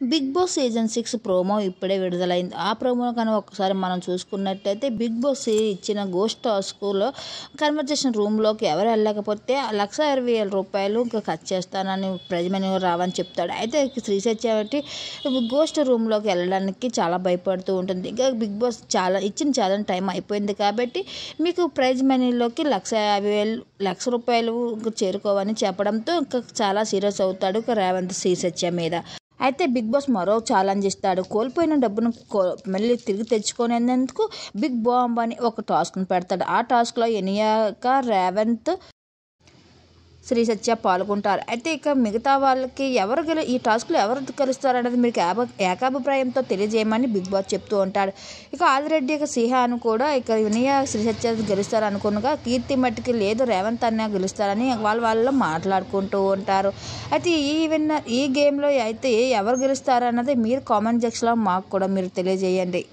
Big boss season 6 promo ఇప్పుడే విడుదలైంది. ఆ ప్రోమో కానీ ఒకసారి మనం చూసుకున్నట్టయితే బిగ్ బాస్ ఇచ్చిన గోస్ట్ టాస్క్లో కన్వర్జేషన్ రూమ్లోకి ఎవరు వెళ్ళకపోతే 1,60,000 ఇంకా ఖర్చు చేస్తానని ప్రజమని రావని చెప్తాడు. అయితే శ్రీసత్య బట్టి గోస్ట్ రూమ్లోకి వెళ్ళడానికి చాలా భయపడుతూ ఉంటుంది. ఇంకా బిగ్ బాస్ ఇచ్చిన చాలా టైం అయిపోయింది కాబట్టి మీకు ప్రైజ్ మనీలోకి 1,50,000 చేరుకోవని చెప్పడంతో ఇంకా చాలా సీరియస్ అవుతాడు రేవంత్ శ్రీసత్య మీద. అయితే బిగ్ బాస్ మరో ఛాలెంజ్ ఇస్తాడు. కోల్పోయిన డబ్బును మళ్ళీ తిరిగి తెచ్చుకునేందుకు బిగ్ బాంబ్ అని ఒక టాస్క్ను పెడతాడు. ఆ టాస్క్లో ఎనియాక రేవంత్ శ్రీసత్య పాల్గొంటారు. అయితే ఇక మిగతా వాళ్ళకి ఈ టాస్క్లో ఎవరు గెలుస్తారనేది మీకు ఏకాభిప్రాయంతో తెలియజేయమని బిగ్ బాస్ చెప్తూ ఉంటాడు. ఇక ఆదిరెడ్డి సిహాను కూడా ఇక వినయ శ్రీసత్య గెలుస్తారు అనుకున్నగా కీర్తి మట్టికి లేదు రేవంత్ అన్న గెలుస్తారని వాళ్ళు మాట్లాడుకుంటూ ఉంటారు. అయితే ఈ గేమ్లో అయితే ఎవరు గెలుస్తారన్నది మీరు కామెంట్ సెక్షన్లో మాకు కూడా మీరు తెలియజేయండి.